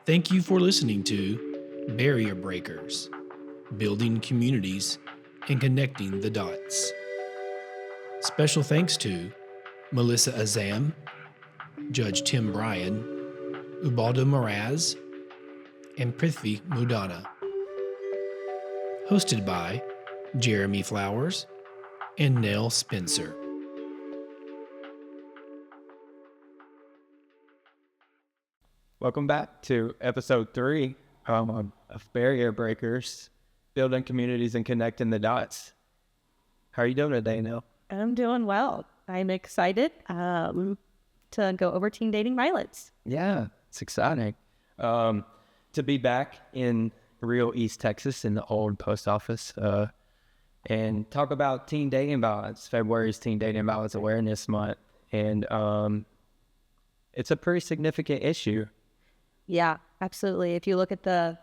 Thank you for listening to Barrier Breakers, Building Communities and Connecting the Dots. Special thanks to Melissa Azam, Judge Tim Bryan, Ubaldo Moraz, and Prithvi Mudana. Hosted by Jeremy Flowers and Nell Spencer. Welcome back to episode 3 of Barrier Breakers, Building Communities and Connecting the Dots. How are you doing today, Nell? I'm doing well. I'm excited to go over teen dating violence. Yeah, it's exciting to be back in real East Texas in the old post office and talk about teen dating violence. February is Teen Dating Violence Awareness Month, and it's a pretty significant issue. Yeah, absolutely. If you look at the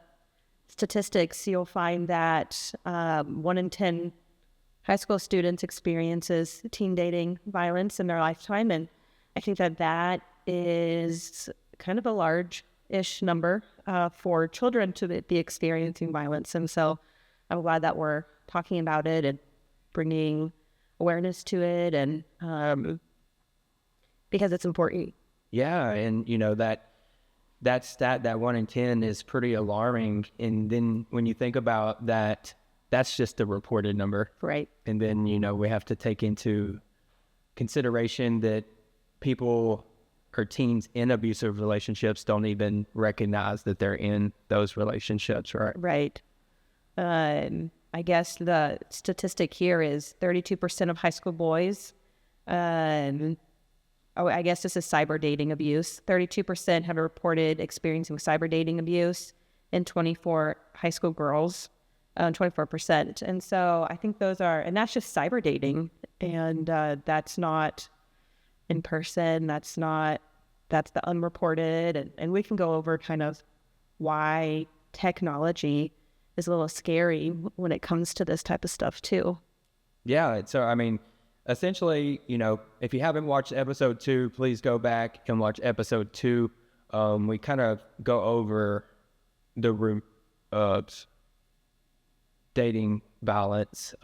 statistics, you'll find that 1 in 10 high school students experiences teen dating violence in their lifetime. And I think that is kind of a large-ish number for children to be experiencing violence. And so I'm glad that we're talking about it and bringing awareness to it, and because it's important. Yeah, and you know that stat, that 1 in 10, is pretty alarming. And then when you think about that, that's just the reported number. Right. And then, we have to take into consideration that people or teens in abusive relationships don't even recognize that they're in those relationships, right? Right. I guess the statistic here is 32% of high school boys, I guess this is cyber dating abuse. 32% have reported experiencing cyber dating abuse, and 24 high school girls, 24%. And so I think and that's just cyber dating. And that's not in person. That's the unreported. And we can go over kind of why technology is a little scary when it comes to this type of stuff too. Yeah. So, essentially, if you haven't watched episode 2, please go back and watch episode 2. We kind of go over the root of dating violence,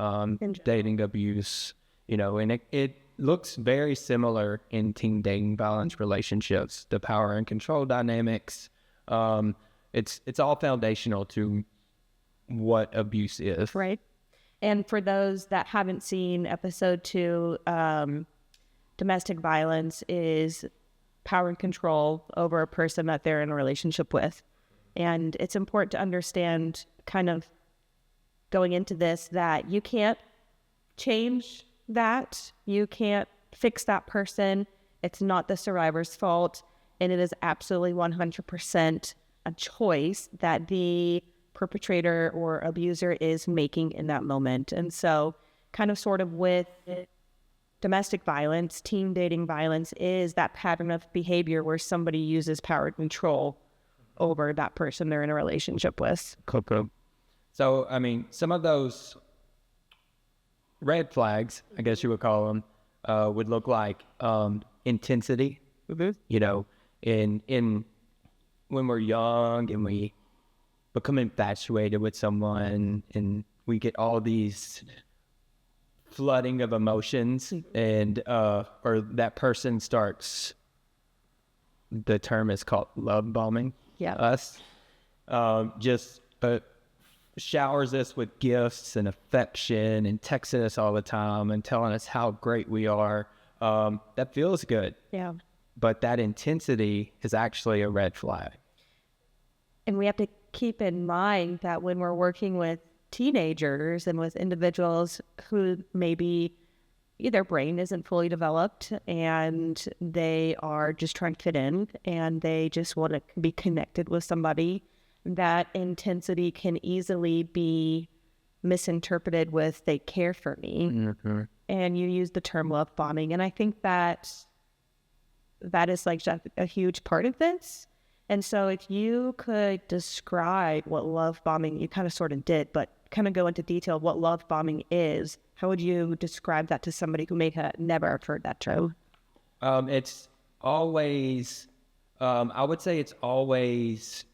dating abuse, and it looks very similar in teen dating violence relationships, the power and control dynamics. It's all foundational to what abuse is. Right. And for those that haven't seen episode 2, domestic violence is power and control over a person that they're in a relationship with. And it's important to understand, kind of going into this, that you can't change that. You can't fix that person. It's not the survivor's fault. And it is absolutely 100% a choice that the perpetrator or abuser is making in that moment. And so kind of sort of with domestic violence, teen dating violence is that pattern of behavior where somebody uses power and control over that person they're in a relationship with. So, some of those red flags, I guess you would call them, would look like intensity. In when we're young and we become infatuated with someone and we get all these flooding of emotions, and or that person starts, the term is called love bombing us, just showers us with gifts and affection and texting us all the time and telling us how great we are. That feels good. Yeah. But that intensity is actually a red flag. And we have to keep in mind that when we're working with teenagers and with individuals who maybe their brain isn't fully developed and they are just trying to fit in and they just want to be connected with somebody, that intensity can easily be misinterpreted with "they care for me." Mm-hmm. And you use the term love bombing. And I think that is like a huge part of this. And so if you could describe what love bombing, you kind of sort of did, but kind of go into detail what love bombing is, how would you describe that to somebody who may have never heard that term? It's always, I would say it's always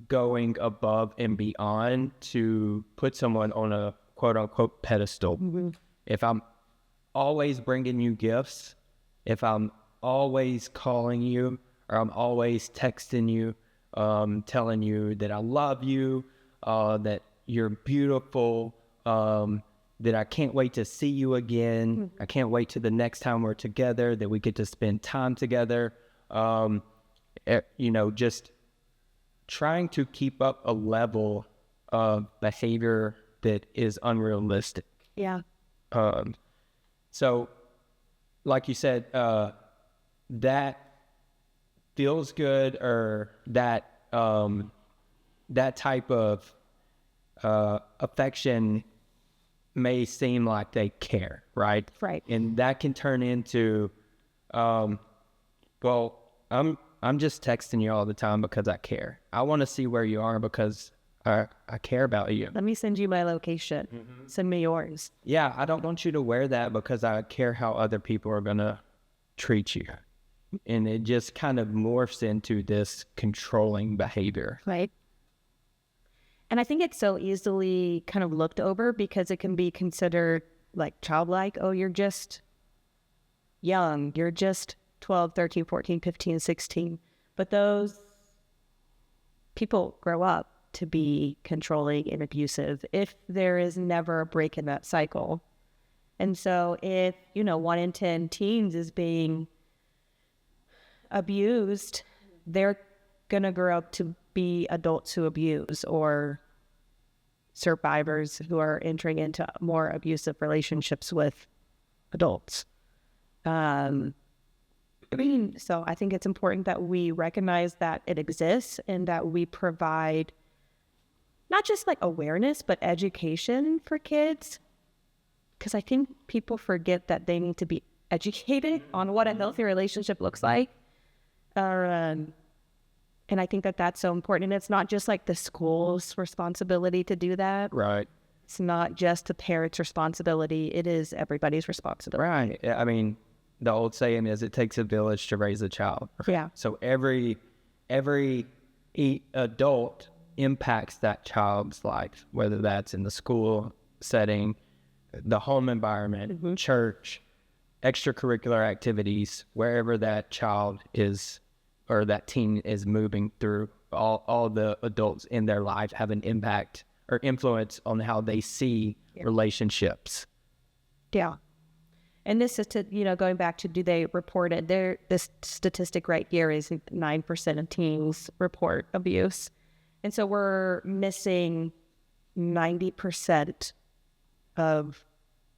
going above and beyond to put someone on a quote unquote pedestal. If I'm always bringing you gifts, if I'm always calling you, or I'm always texting you, telling you that I love you, that you're beautiful, that I can't wait to see you again. I can't wait to the next time we're together, that we get to spend time together. Just trying to keep up a level of behavior that is unrealistic. Yeah. So like you said, that feels good, or that type of affection may seem like they care, right? Right. And that can turn into, well, I'm just texting you all the time because I care. I want to see where you are because I care about you. Let me send you my location. Send me yours. Yeah, I don't want you to wear that because I care how other people are going to treat you. And it just kind of morphs into this controlling behavior. Right. And I think it's so easily kind of looked over because it can be considered like childlike. Oh, you're just young. You're just 12, 13, 14, 15, 16. But those people grow up to be controlling and abusive if there is never a break in that cycle. And so if, 1 in 10 teens is being abused, they're going to grow up to be adults who abuse, or survivors who are entering into more abusive relationships with adults. So I think it's important that we recognize that it exists and that we provide not just like awareness, but education for kids. Because I think people forget that they need to be educated on what a healthy relationship looks like. And I think that that's so important. And it's not just like the school's responsibility to do that. Right. It's not just the parents' responsibility. It is everybody's responsibility. Right. I mean, the old saying is it takes a village to raise a child. Yeah. So every adult impacts that child's life, whether that's in the school setting, the home environment, church, extracurricular activities, wherever that child is or that teen is moving through, all the adults in their life have an impact or influence on how they see relationships. Yeah. And this is to, going back to, do they report it? This statistic right here is 9% of teens report abuse. And so we're missing 90% of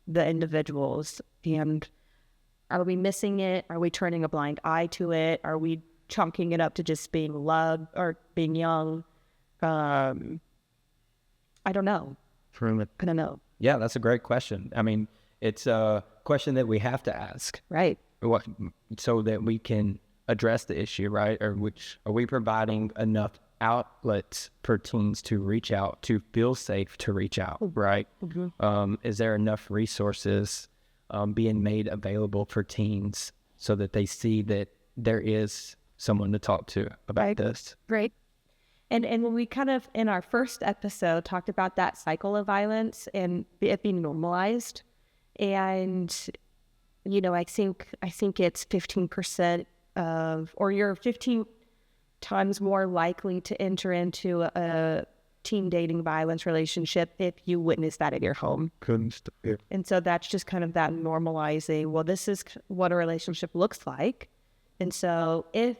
the individuals. And are we missing it? Are we turning a blind eye to it? Are we chunking it up to just being loved or being young? I don't know. I don't know. Yeah, that's a great question. I mean, it's a question that we have to ask. Right. So that we can address the issue, right? Are we providing enough outlets for teens to reach out, to feel safe to reach out, right? Is there enough resources being made available for teens so that they see that there is someone to talk to about this? Right. And when we kind of, in our first episode, talked about that cycle of violence and it being normalized. And, I think it's 15% or you're 15 times more likely to enter into a teen dating violence relationship if you witness that in your home. And so that's just kind of that normalizing, well, this is what a relationship looks like. And so if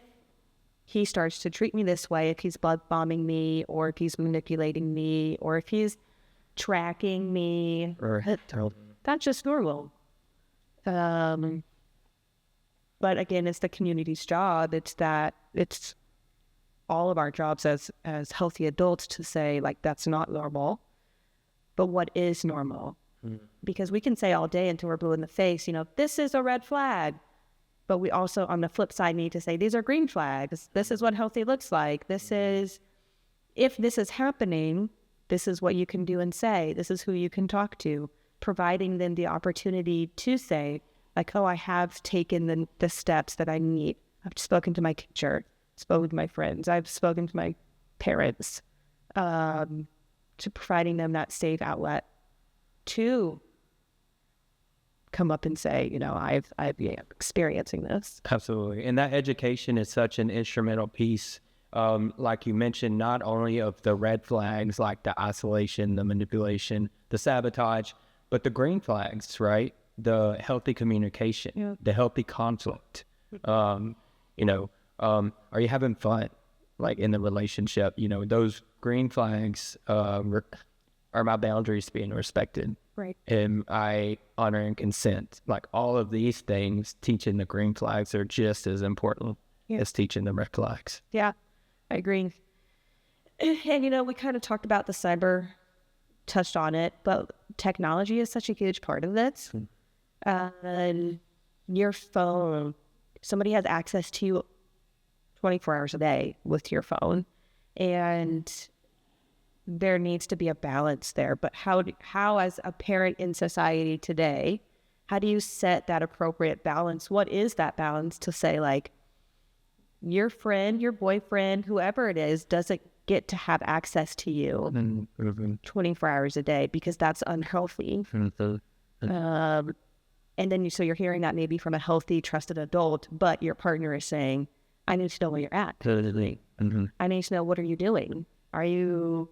he starts to treat me this way, if he's blood bombing me, or if he's manipulating me, or if he's tracking me, that's just normal. But again, it's the community's job. It's all of our jobs as healthy adults to say, like, that's not normal. But what is normal? Because we can say all day until we're blue in the face, this is a red flag. But we also, on the flip side, need to say, these are green flags. This is what healthy looks like. If this is happening, this is what you can do and say. This is who you can talk to, providing them the opportunity to say, like, oh, I have taken the steps that I need. I've spoken to my teacher, spoken to my friends. I've spoken to my parents, to providing them that safe outlet to come up and say, I've been experiencing this. Absolutely. And that education is such an instrumental piece, like you mentioned, not only of the red flags, like the isolation, the manipulation, the sabotage, but the green flags, right? The healthy communication, the healthy conflict. Are you having fun, like in the relationship? Those green flags are my boundaries being respected. Right. Am I honoring consent? Like all of these things, teaching the green flags are just as important as teaching the red flags. Yeah, I agree. And, we kind of talked about the cyber, touched on it, but technology is such a huge part of this. And your phone, somebody has access to you 24 hours a day with your phone. And there needs to be a balance there. But how as a parent in society today, how do you set that appropriate balance? What is that balance to say, like, your friend, your boyfriend, whoever it is, doesn't get to have access to you 24 hours a day, because that's unhealthy. And then so you're hearing that maybe from a healthy, trusted adult, but your partner is saying, I need to know where you're at. I need to know, what are you doing? Are you,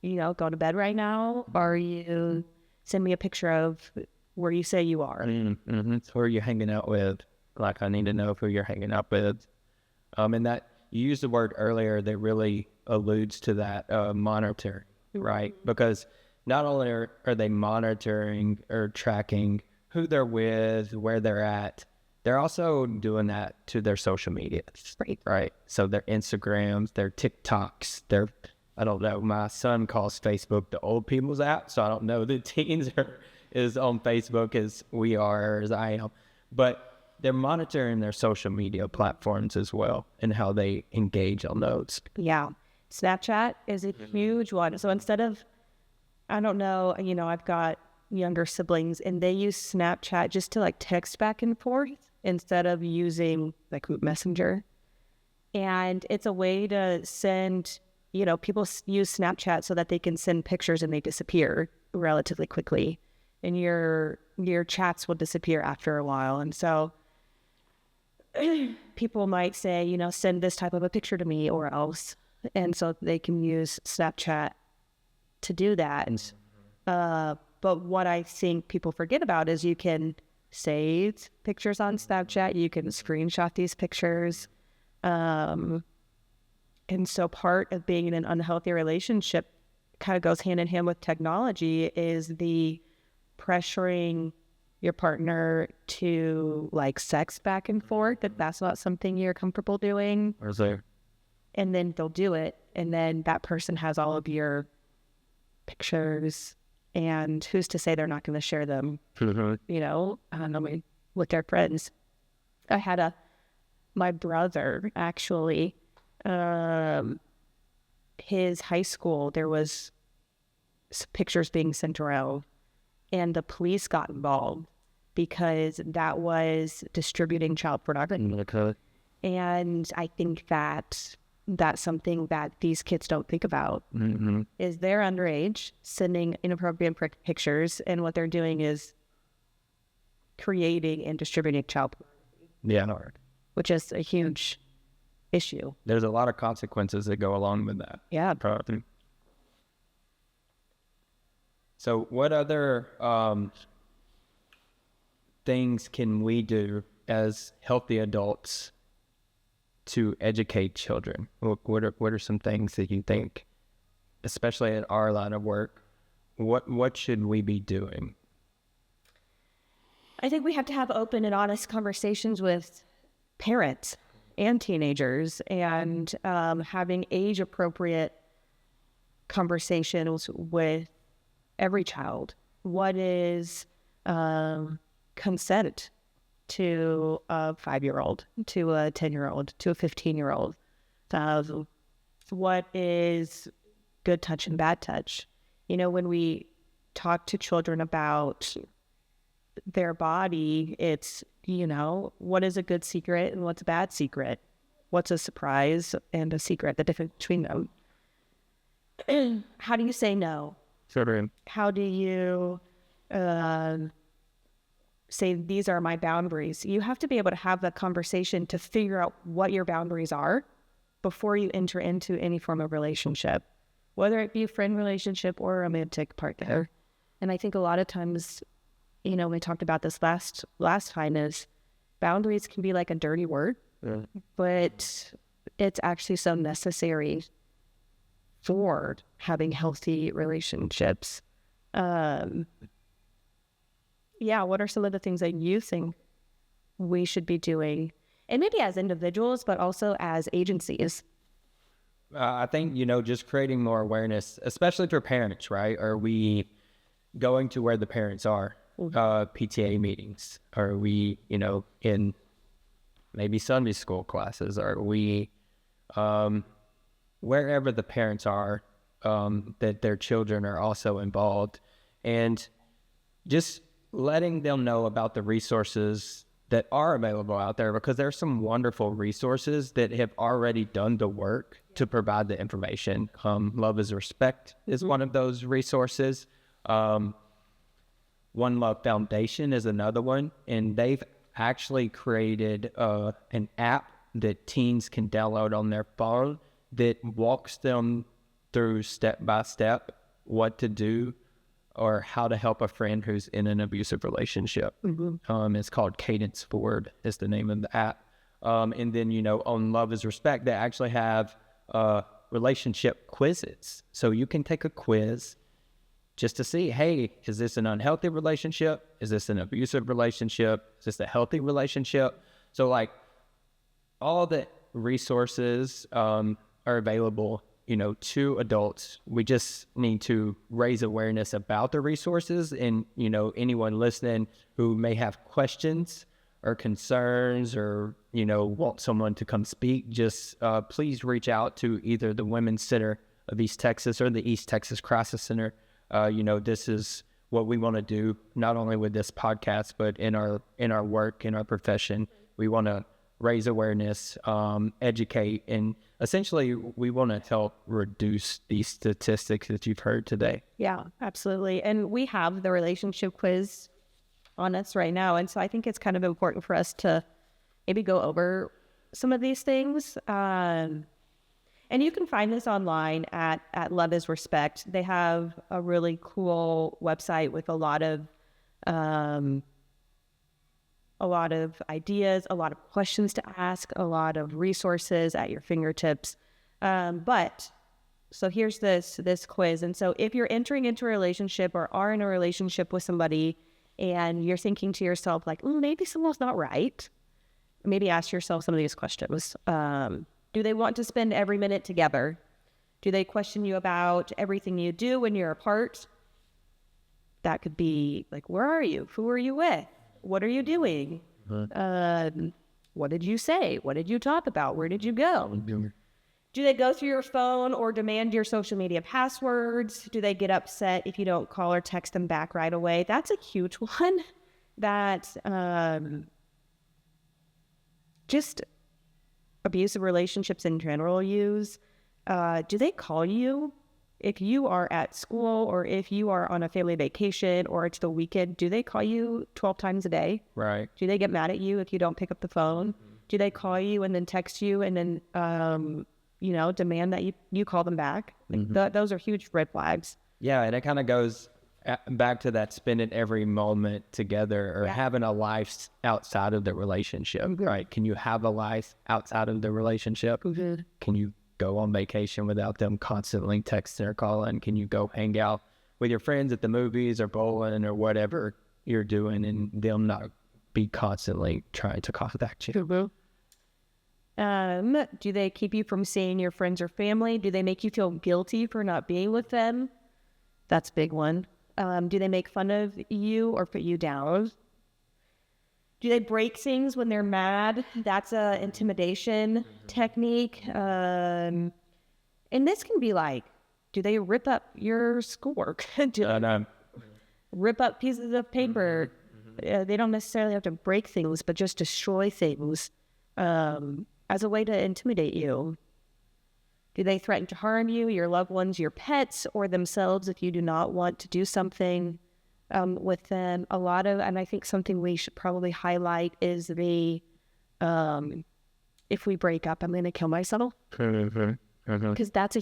going to bed right now? Are you, send me a picture of where you say you are. Who are you hanging out with? Like, I need to know who you're hanging out with. And that, you used the word earlier that really alludes to that, monitor, right? Because not only are they monitoring or tracking who they're with, where they're at, they're also doing that to their social medias, right? So their Instagrams, their TikToks, I don't know, my son calls Facebook the old people's app, so I don't know the teens is on Facebook as we are, or as I am, but they're monitoring their social media platforms as well and how they engage on those. Yeah. Snapchat is a huge one. So instead of, I don't know, I've got younger siblings and they use Snapchat just to like text back and forth instead of using like Messenger. And it's a way to send, people use Snapchat so that they can send pictures and they disappear relatively quickly. And your chats will disappear after a while. And so people might say, send this type of a picture to me or else. And so they can use Snapchat to do that. But what I think people forget about is you can save pictures on Snapchat. You can screenshot these pictures. And so part of being in an unhealthy relationship kind of goes hand in hand with technology is the pressuring your partner to like sex back and forth, that's not something you're comfortable doing. And then they'll do it. And then that person has all of your pictures. And who's to say they're not going to share them, with their friends. I had my brother, actually, his high school, there was pictures being sent around and the police got involved because that was distributing child pornography. And I think that's something that these kids don't think about, is they're underage, sending inappropriate pictures, and what they're doing is creating and distributing child pornography, which is a huge issue. There's a lot of consequences that go along with that. Yeah. So what other things can we do as healthy adults to educate children? What are some things that you think, especially in our line of work, what should we be doing? I think we have to have open and honest conversations with parents and teenagers, and having age-appropriate conversations with every child. What is consent to a 5-year-old, to a 10-year-old, to a 15-year-old? What is good touch and bad touch? When we talk to children about their body, it's, what is a good secret and what's a bad secret? What's a surprise and a secret, the difference between them? how do you say no? Sure. How do you say, these are my boundaries? You have to be able to have that conversation to figure out what your boundaries are before you enter into any form of relationship, whether it be a friend relationship or a romantic partner. And I think a lot of times, you know, we talked about this last time, is boundaries can be like a dirty word, but it's actually so necessary for having healthy relationships. Yeah, what are some of the things that you think we should be doing? And maybe as individuals, but also as agencies. I think, you know, just creating more awareness, especially for parents, right? Are we going to where the parents are? PTA meetings? Are we, you know, in maybe Sunday school classes? Are we wherever the parents are, that their children are also involved? And just letting them know about the resources that are available out there, because there's some wonderful resources that have already done the work to provide the information. Love is Respect is one of those resources. One Love Foundation is another one, and they've actually created an app that teens can download on their phone that walks them through step by step what to do or how to help a friend who's in an abusive relationship. It's called Cadence Forward is the name of the app. And then, you know, on Love is Respect, they actually have relationship quizzes. So you can take a quiz just to see, hey, is this an unhealthy relationship? Is this an abusive relationship? Is this a healthy relationship? So like all the resources are available, you know, to adults. We just need to raise awareness about the resources, and, you know, anyone listening who may have questions or concerns or, you know, want someone to come speak, just please reach out to either the Women's Center of East Texas or the East Texas Crisis Center. You know, this is what we want to do, not only with this podcast, but in our work, in our profession. We want to raise awareness, educate, and essentially we want to help reduce these statistics that you've heard today. Yeah, absolutely. And we have the relationship quiz on us right now. And so I think it's kind of important for us to maybe go over some of these things. And you can find this online at Love is Respect. They have a really cool website with a lot of ideas, a lot of questions to ask, a lot of resources at your fingertips. But so here's this quiz. And so if you're entering into a relationship or are in a relationship with somebody and you're thinking to yourself like, maybe someone's not right, maybe ask yourself some of these questions. Do they want to spend every minute together? Do they question you about everything you do when you're apart? That could be like, where are you? Who are you with? What are you doing? What did you say? What did you talk about? Where did you go? Do they go through your phone or demand your social media passwords? Do they get upset if you don't call or text them back right away? That's a huge one that just abusive relationships in general use. Do they call you if you are at school or if you are on a family vacation or it's the weekend? Do they call you 12 times a day? Right. Do they get mad at you if you don't pick up the phone? Do they call you and then text you and then you know, demand that you call them back? Like those are huge red flags. Yeah, and it kind of goes back to that spending every moment together or having a life outside of the relationship, right? Can you have a life outside of the relationship? Can you go on vacation without them constantly texting or calling? Can you go hang out with your friends at the movies or bowling or whatever you're doing and them not be constantly trying to contact you? Do they keep you from seeing your friends or family? Do they make you feel guilty for not being with them? That's a big one. Do they make fun of you or put you down? Do they break things when they're mad? That's a intimidation technique. And this can be like, do they rip up your schoolwork? Rip up pieces of paper? They don't necessarily have to break things, but just destroy things as a way to intimidate you. Do they threaten to harm you, your loved ones, your pets, or themselves if you do not want to do something with them? And I think something we should probably highlight is the, if we break up, I'm going to kill myself. Because that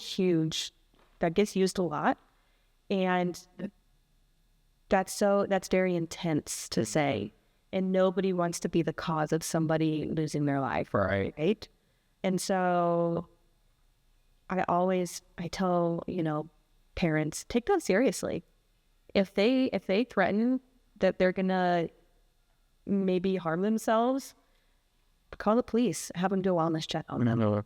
gets used a lot. And that's very intense to say. And nobody wants to be the cause of somebody losing their life. Right? And so I tell, parents, take that seriously. If they threaten that they're going to maybe harm themselves, call the police, have them do a wellness check on them.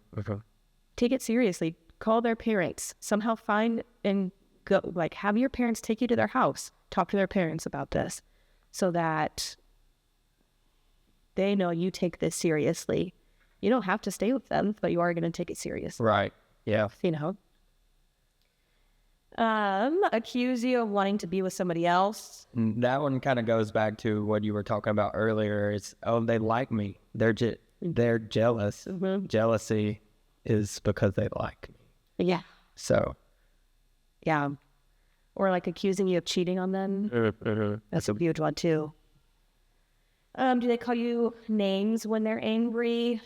Take it seriously. Call their parents. Somehow find and go, have your parents take you to their house. Talk to their parents about this so that they know you take this seriously. You don't have to stay with them, but you are going to take it seriously. Right. Yeah. Accuse you of wanting to be with somebody else. That one kind of goes back to what you were talking about earlier. It's, they like me. They're jealous. Mm-hmm. Jealousy is because they like me. Yeah. So. Yeah. Or accusing you of cheating on them. That's a huge one too. Do they call you names when they're angry?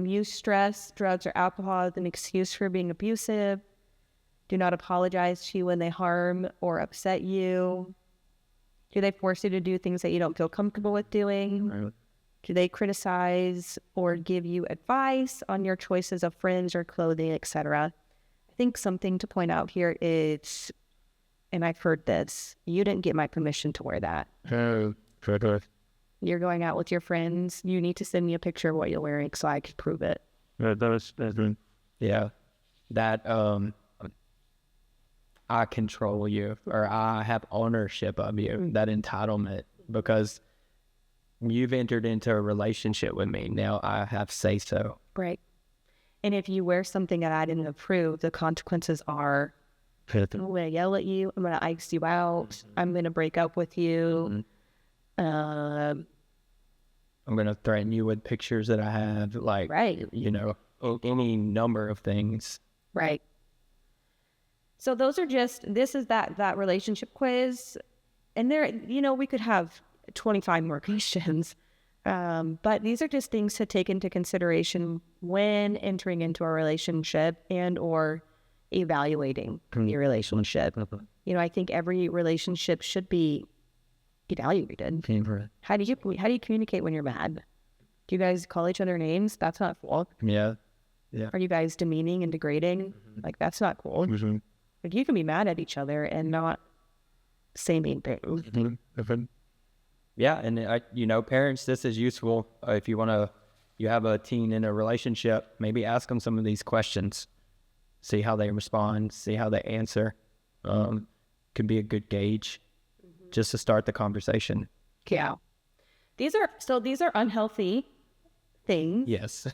Use stress, drugs, or alcohol as an excuse for being abusive. Do not apologize to you when they harm or upset you. Do they force you to do things that you don't feel comfortable with doing? Do they criticize or give you advice on your choices of friends or clothing, etc.? I think something to point out here is, and I've heard this, you didn't get my permission to wear that. You're going out with your friends. You need to send me a picture of what you're wearing so I can prove it. Yeah. That, I control you, or I have ownership of you, that entitlement, because you've entered into a relationship with me. Now I have say so. Right. And if you wear something that I didn't approve, the consequences are, I'm going to yell at you. I'm going to ice you out. I'm going to break up with you. I'm going to threaten you with pictures that I have, right. Any number of things. Right. So this is that relationship quiz. And there, we could have 25 more questions. But these are just things to take into consideration when entering into a relationship and or evaluating your relationship. I think every relationship should be evaluated. How do you communicate when you're mad? Do you guys call each other names? That's not cool. Yeah. Are you guys demeaning and degrading? That's not cool. You can be mad at each other and not say mean things. Yeah, and parents, this is useful if you have a teen in a relationship. Maybe ask them some of these questions, see how they respond, see how they answer. Could be a good gauge just to start the conversation. Yeah, these are unhealthy things. Yes.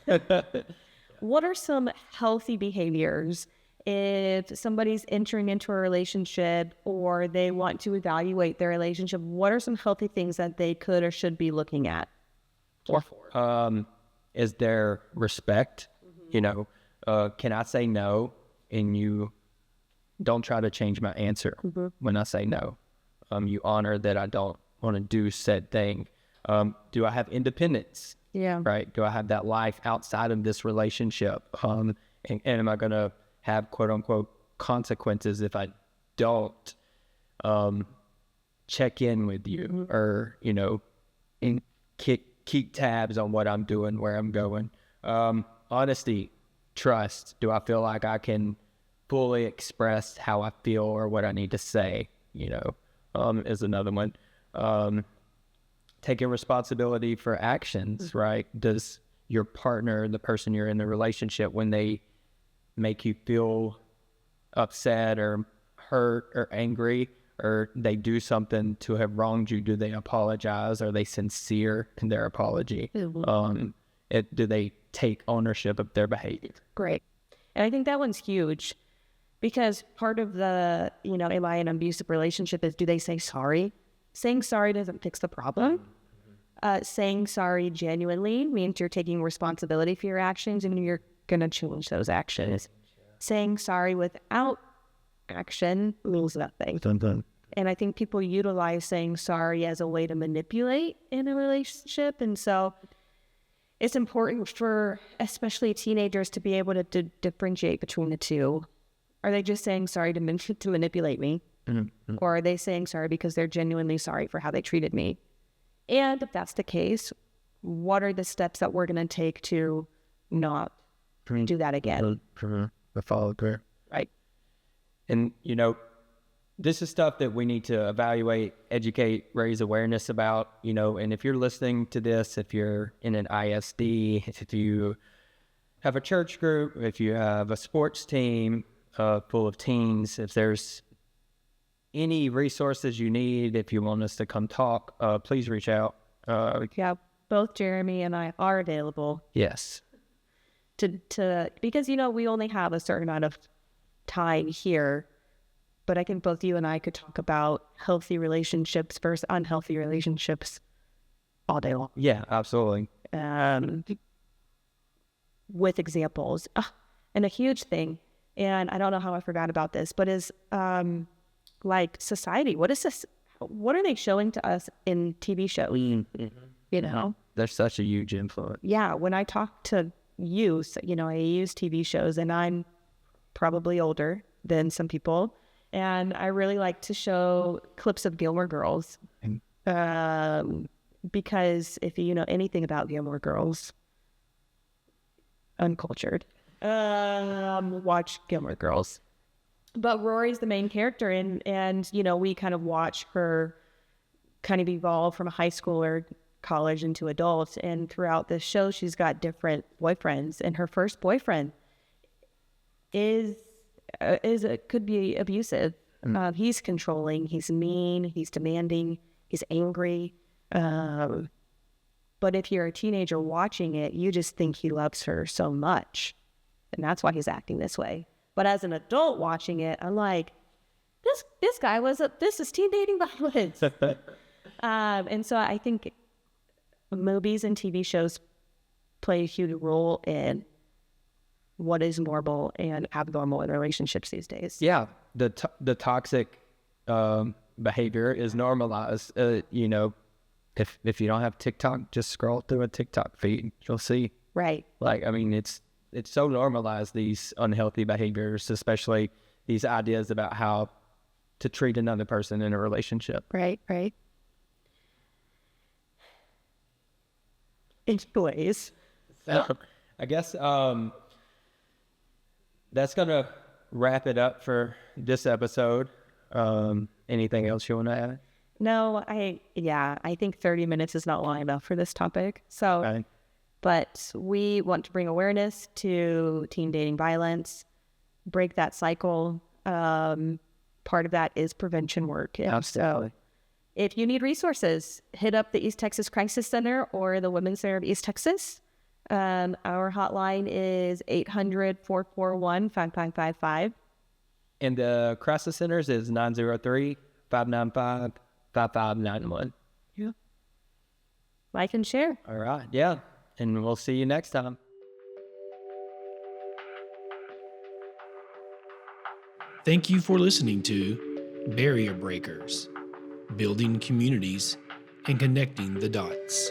What are some healthy behaviors if somebody's entering into a relationship or they want to evaluate their relationship? What are some healthy things that they could or should be looking at? Is there respect? Can I say no and you don't try to change my answer when I say no? You honor that I don't want to do said thing. Do I have independence? Yeah. Right. Do I have that life outside of this relationship? And am I going to have quote unquote consequences if I don't check in with you or, and keep tabs on what I'm doing, where I'm going. Honesty, trust. Do I feel like I can fully express how I feel or what I need to say, is another one. Taking responsibility for actions, right? Does your partner, the person you're in the relationship, when they make you feel upset or hurt or angry, or they do something to have wronged you, do they apologize? Are they sincere in their apology? Do they take ownership of their behavior? Great. And I think that one's huge because part of the, am I in an abusive relationship is, do they say sorry? Saying sorry doesn't fix the problem. Saying sorry genuinely means you're taking responsibility for your actions and you're going to change those actions. saying sorry without action means nothing. Dun, dun. And I think people utilize saying sorry as a way to manipulate in a relationship. And so it's important for especially teenagers to be able to differentiate between the two. Are they just saying sorry to manipulate me? Mm-hmm. Or are they saying sorry because they're genuinely sorry for how they treated me? And if that's the case, what are the steps that we're going to take to not do that again? The follow through. Right. And, this is stuff that we need to evaluate, educate, raise awareness about, and if you're listening to this, if you're in an ISD, if you have a church group, if you have a sports team full of teens, if there's any resources you need, if you want us to come talk, please reach out. Yeah, both Jeremy and I are available Yes. to because, we only have a certain amount of time here. But I think both you and I could talk about healthy relationships versus unhealthy relationships all day long. Yeah, absolutely. With examples. And a huge thing, and I don't know how I forgot about this, but is like society. What is this? What are they showing to us in TV shows? Mm-hmm. They're such a huge influence. Yeah, when I talk to youth, I use TV shows, and I'm probably older than some people. And I really like to show clips of Gilmore Girls because if you know anything about Gilmore Girls, uncultured, watch Gilmore Girls. But Rory's the main character, and we kind of watch her kind of evolve from a high schooler, college into adult. And throughout this show, she's got different boyfriends, and her first boyfriend could be abusive. He's controlling, he's mean, he's demanding, he's angry. But if you're a teenager watching it, you just think he loves her so much, and that's why he's acting this way. But as an adult watching it, I'm like, this is teen dating violence. And so I think movies and TV shows play a huge role in what is normal and abnormal in relationships these days. Yeah, the toxic behavior is normalized. If you don't have TikTok, just scroll through a TikTok feed. You'll see. Right. It's so normalized, these unhealthy behaviors, especially these ideas about how to treat another person in a relationship. Right. Anyways. So, I guess that's going to wrap it up for this episode. Anything else you want to add? No, I think 30 minutes is not long enough for this topic. So, Okay. But we want to bring awareness to teen dating violence, break that cycle. Part of that is prevention work. And Absolutely. so if you need resources, hit up the East Texas Crisis Center or the Women's Center of East Texas. Our hotline is 800-441-5555. And the crisis centers is 903-595-5591. Yeah. Like and share. All right. Yeah. And we'll see you next time. Thank you for listening to Barrier Breakers, building communities and connecting the dots.